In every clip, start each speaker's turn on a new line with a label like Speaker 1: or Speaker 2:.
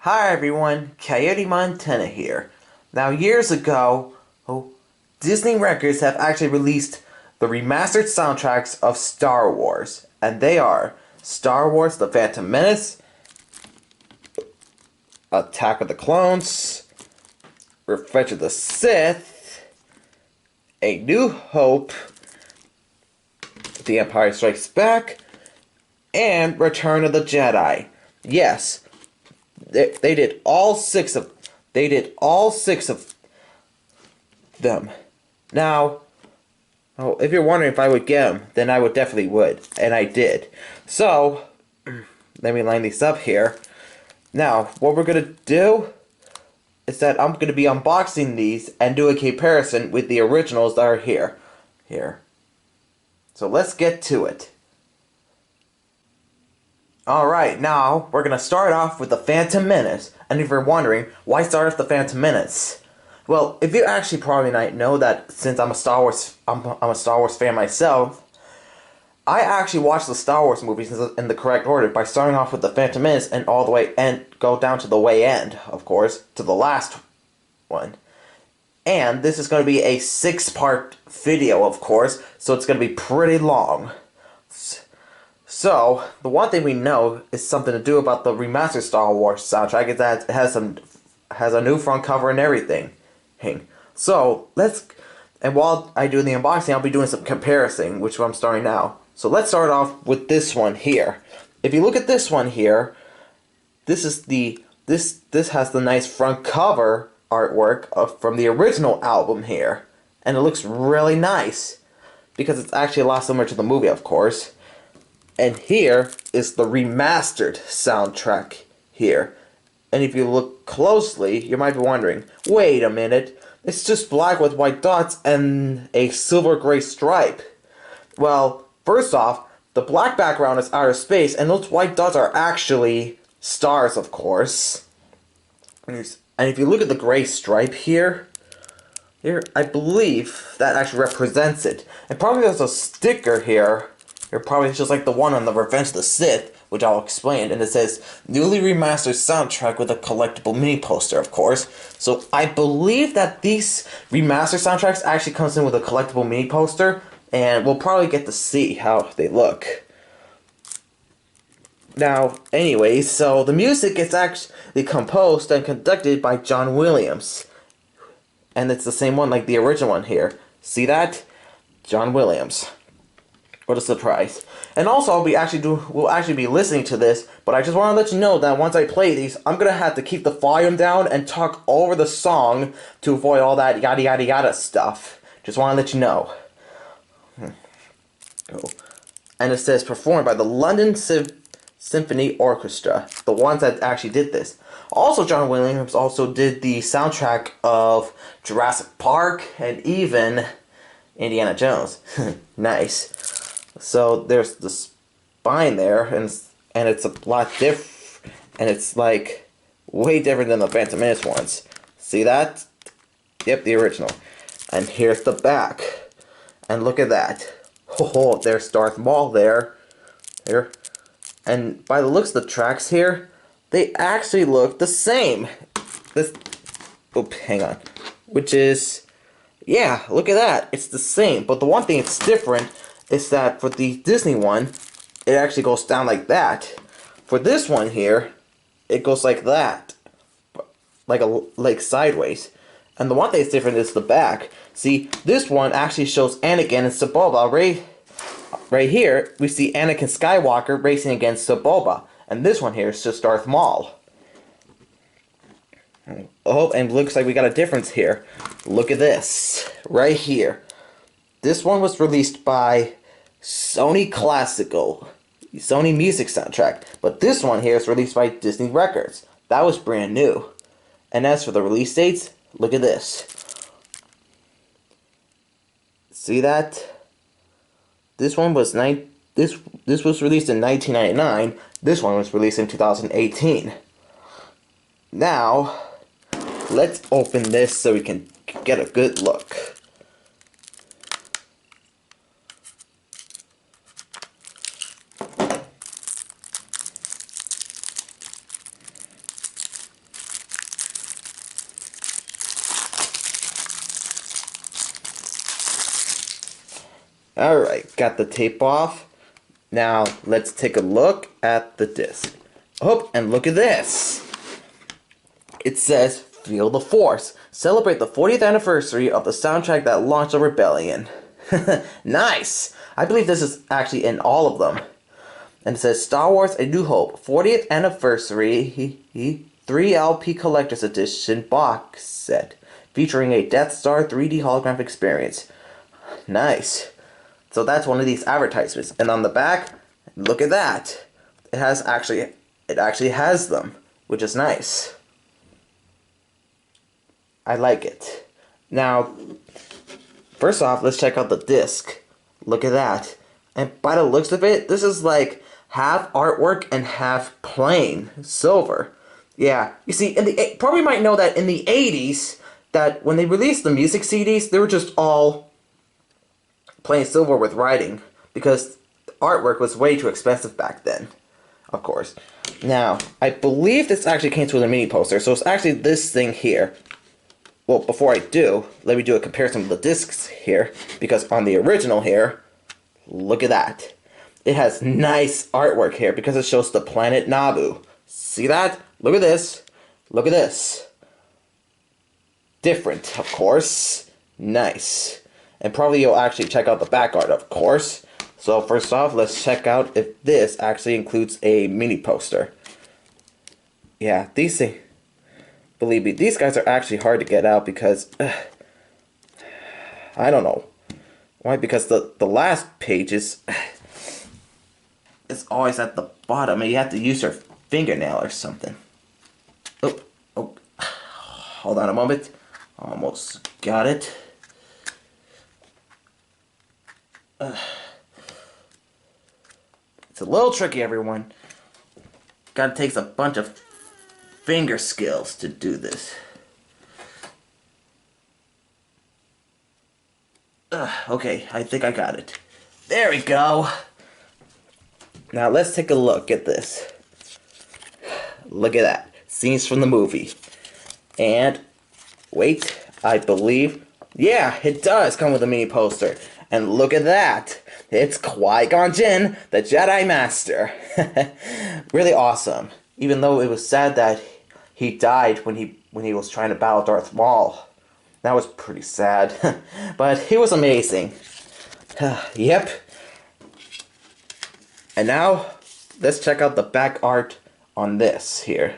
Speaker 1: Hi everyone, Coyote Montana here. Now years ago, Disney Records have actually released the remastered soundtracks of Star Wars. And they are Star Wars The Phantom Menace, Attack of the Clones, Revenge of the Sith, A New Hope, The Empire Strikes Back, and Return of the Jedi. Yes, they did all six of them. Now, if you're wondering if I would get them, then I would definitely would, and I did. So, let me line these up here. Now, what we're gonna do is that I'm gonna be unboxing these and do a comparison with the originals that are here. So let's get to it. Alright, now we're gonna start off with the Phantom Menace. And if you're wondering, why start with the Phantom Menace? Well, if you actually probably might know that since I'm a Star Wars fan myself, I actually watched the Star Wars movies in the correct order by starting off with the Phantom Menace and all the way and go down to the way end, of course, to the last one. And this is going to be a 6-part video, of course, so it's going to be pretty long. So, the one thing we know is something to do about the remastered Star Wars soundtrack is that it has a new front cover and everything. So, and while I do the unboxing, I'll be doing some comparison, which I'm starting now. So let's start off with this one here. If you look at this one here, this has the nice front cover artwork from the original album here. And it looks really nice, because it's actually a lot similar to the movie, of course. And here is the remastered soundtrack here. And if you look closely, you might be wondering, wait a minute, it's just black with white dots and a silver-gray stripe. Well, first off, the black background is outer space, and those white dots are actually stars, of course. And if you look at the gray stripe here, I believe that actually represents it. And probably there's a sticker here. Probably just like the one on the Revenge of the Sith, which I'll explain, and it says, newly remastered soundtrack with a collectible mini poster, of course. So I believe that these remastered soundtracks actually comes in with a collectible mini poster, and we'll probably get to see how they look. Now, anyways, so the music is actually composed and conducted by John Williams. And it's the same one like the original one here. See that? John Williams. What a surprise. And also, we'll actually be listening to this, but I just want to let you know that once I play these, I'm going to have to keep the volume down and talk over the song to avoid all that yada yada yada stuff. Just want to let you know. And it says, performed by the London Symphony Orchestra, the ones that actually did this. Also, John Williams also did the soundtrack of Jurassic Park and even Indiana Jones. Nice. So there's the spine there, and it's a lot different, and it's like way different than the Phantom Menace ones. See that? Yep, the original. And here's the back, and look at that. Oh, there's Darth Maul there. Here, and by the looks of the tracks here, they actually look the same. Hang on. Which is, yeah, look at that. It's the same, but the one thing that's different is that for the Disney one, it actually goes down like that. For this one here, it goes like that, like sideways. And the one thing that's different is the back. See, this one actually shows Anakin and Sebulba. Right here, we see Anakin Skywalker racing against Sebulba, and this one here is just Darth Maul. Oh, and looks like we got a difference here. Look at this right here. This one was released by Sony Music Soundtrack, but this one here is released by Disney Records. That was brand new. And as for the release dates, look at this. See that? This one was this was released in 1999. This one was released in 2018. Now, let's open this so we can get a good look. Alright, got the tape off. Now, let's take a look at the disc. Oh, and look at this. It says, "Feel the Force. Celebrate the 40th anniversary of the soundtrack that launched a rebellion." Nice! I believe this is actually in all of them. And it says, "Star Wars A New Hope, 40th anniversary 3 LP Collector's Edition box set, featuring a Death Star 3D holographic experience." Nice. So that's one of these advertisements. And on the back, look at that. It actually has them, which is nice. I like it. Now, first off, let's check out the disc. Look at that. And by the looks of it, this is like half artwork and half plain silver. Yeah, you see, probably might know that in the 80s, that when they released the music CDs, they were just all plain silver with writing, because artwork was way too expensive back then, of course. Now, I believe this actually came with a mini poster, so it's actually this thing here. Well, before I do, let me do a comparison of the discs here, because on the original here, look at that. It has nice artwork here, because it shows the planet Naboo. See that? Look at this. Look at this. Different, of course. Nice. And probably you'll actually check out the back art, of course. So first off, let's check out if this actually includes a mini poster. Yeah, these things, believe me, these guys are actually hard to get out because, I don't know. Why? Because the last page is it's always at the bottom and you have to use your fingernail or something. Oh, hold on a moment. Almost got it. It's a little tricky, everyone. Gotta take a bunch of finger skills to do this. Okay, I think I got it. There we go. Now let's take a look at this. Look at that. Scenes from the movie. And, wait, I believe, yeah, it does come with a mini poster. And look at that. It's Qui-Gon Jinn, the Jedi Master. Really awesome. Even though it was sad that he died when he was trying to battle Darth Maul. That was pretty sad. But he was amazing. Yep. And now, let's check out the back art on this here.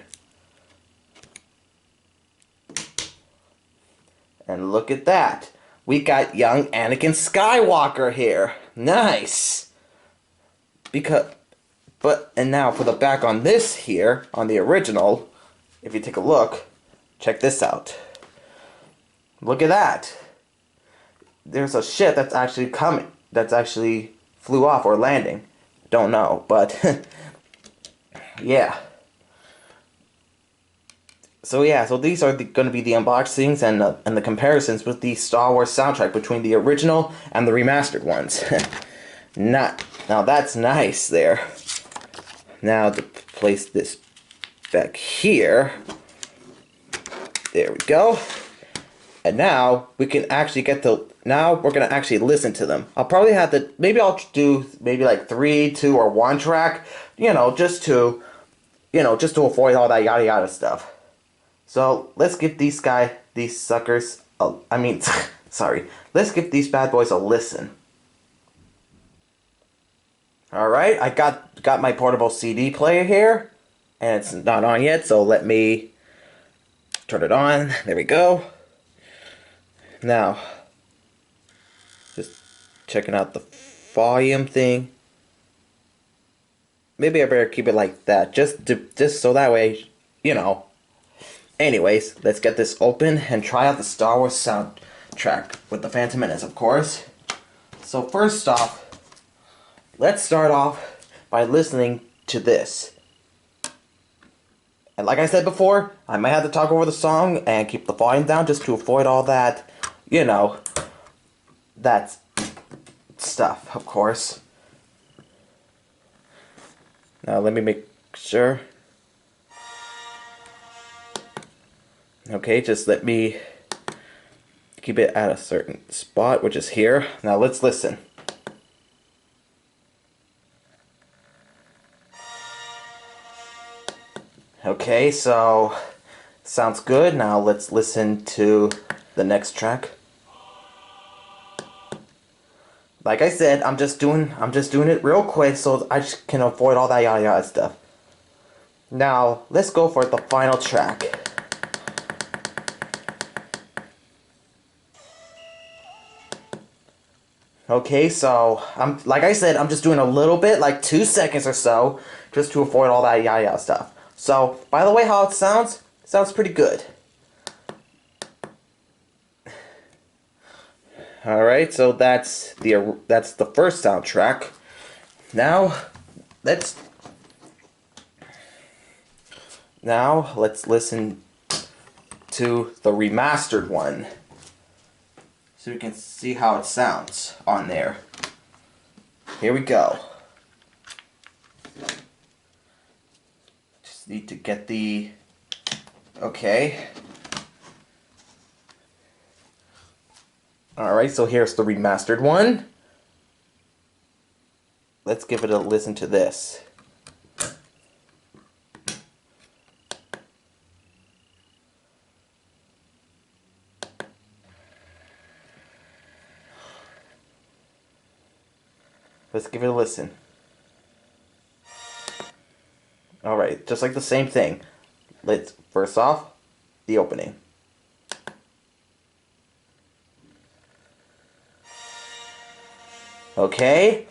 Speaker 1: And look at that. We got young Anakin Skywalker here. Nice. And now for the back on this here, on the original, if you take a look, check this out. Look at that. There's a ship that's actually coming, that's actually flew off or landing. Don't know, but yeah. So yeah, so these are going to be the unboxings and the comparisons with the Star Wars soundtrack between the original and the remastered ones. Now that's nice there. Now to place this back here. There we go. And now we can actually now we're going to actually listen to them. I'll probably have to, maybe I'll do like 3, 2, or 1 track, just to avoid all that yada yada stuff. So let's give these suckers, sorry, let's give these bad boys a listen. Alright, I got my portable CD player here, and it's not on yet, so let me turn it on. There we go. Now, just checking out the volume thing. Maybe I better keep it like that, just so that way, Anyways, let's get this open and try out the Star Wars soundtrack with the Phantom Menace, of course. So first off, let's start off by listening to this. And like I said before, I might have to talk over the song and keep the volume down just to avoid all that, that stuff, of course. Now let me make sure. Okay, just let me keep it at a certain spot, which is here. Now let's listen. Okay, so sounds good. Now let's listen to the next track. Like I said, I'm just doing it real quick so I just can avoid all that yada yada stuff. Now, let's go for the final track. Okay, so like I said, I'm just doing a little bit, like 2 seconds or so, just to avoid all that yada yada stuff. So, by the way, how it sounds pretty good. All right, so that's the first soundtrack. Now, let's listen to the remastered one, so you can see how it sounds on there. Here we go. Just need to get the... Okay. Alright, so here's the remastered one. Let's give it a listen to this. Let's give it a listen. Alright, just like the same thing. Let's, first off, the opening. Okay,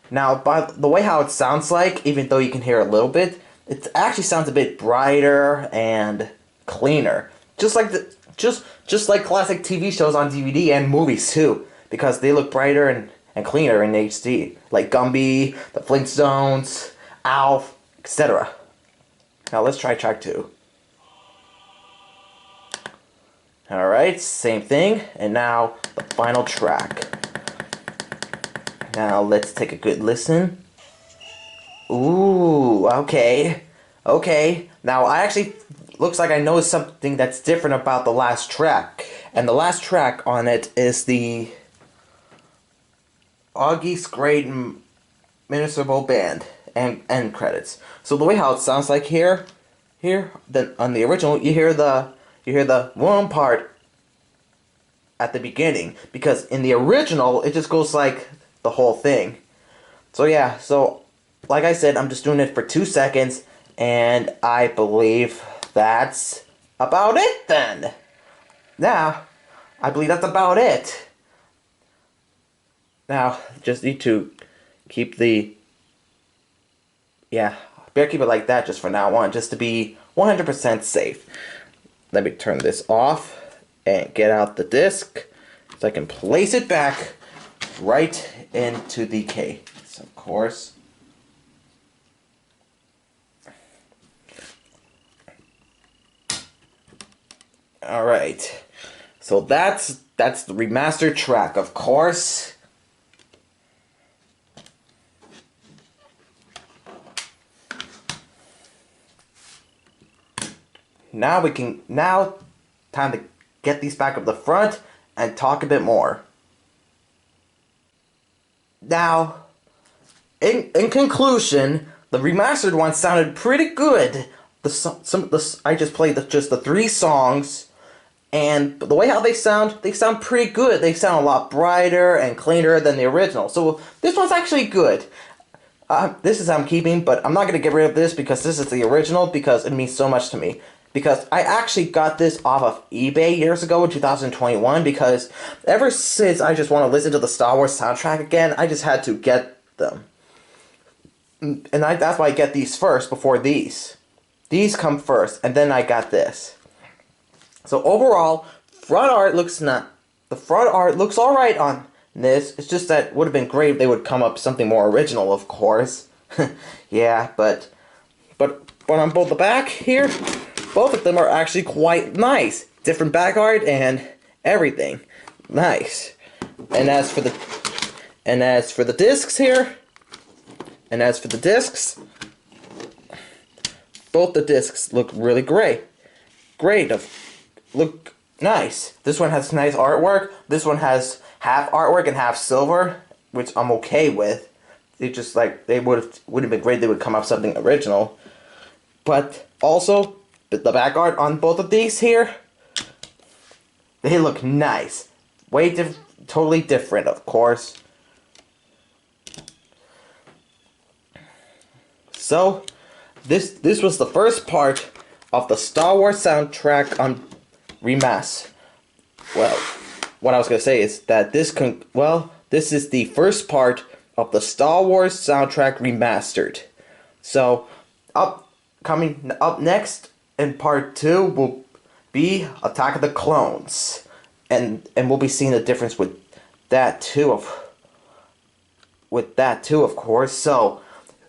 Speaker 1: now by the way how it sounds like, even though you can hear a little bit, it actually sounds a bit brighter and cleaner. Just like just like classic TV shows on DVD and movies too, because they look brighter and cleaner in HD, like Gumby, the Flintstones, Alf, etc. Now let's try track 2. Alright, same thing, and now the final track. Now let's take a good listen. Ooh, okay. Okay, now I actually, looks like I noticed something that's different about the last track. And the last track on it is the Augie's Great Municipal Band and end credits. So the way how it sounds like here, then on the original, you hear the one part at the beginning, because in the original it just goes like the whole thing. So yeah, so like I said, I'm just doing it for 2 seconds, and I believe that's about it then. Now, I believe that's about it. Now, just need to keep the... Yeah, better keep it like that just for now on, just to be 100% safe. Let me turn this off and get out the disc so I can place it back right into the case, of course. Alright, so that's the remastered track, of course. Now time to get these back up the front and talk a bit more. Now, in conclusion, the remastered one sounded pretty good. I just played just the 3 songs, and the way how they sound pretty good. They sound a lot brighter and cleaner than the original. So this one's actually good. This is I'm keeping, but I'm not gonna get rid of this because this is the original, because it means so much to me. Because I actually got this off of eBay years ago in 2021, because ever since I just want to listen to the Star Wars soundtrack again, I just had to get them. And that's why I get these first before these. These come first, and then I got this. So overall, the front art looks alright on this. It's just that it would have been great if they would come up with something more original, of course. Yeah, but on both the back here, both of them are actually quite nice. Different back art and everything. Nice. And as for the discs here, both the discs look really great. Look nice. This one has nice artwork. This one has half artwork and half silver, which I'm okay with. It just like, they would have been great if they would come up with something original. but also the back art on both of these here, they look nice. Totally different, of course. So, this was the first part of the Star Wars soundtrack on Remastered. Well, what I was gonna say is that this is the first part of the Star Wars soundtrack Remastered. So, coming up next in part 2 will be Attack of the Clones, and we'll be seeing the difference with that too, of course. So,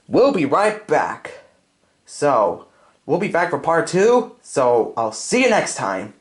Speaker 1: we'll be right back. So, we'll be back for part 2. So, I'll see you next time.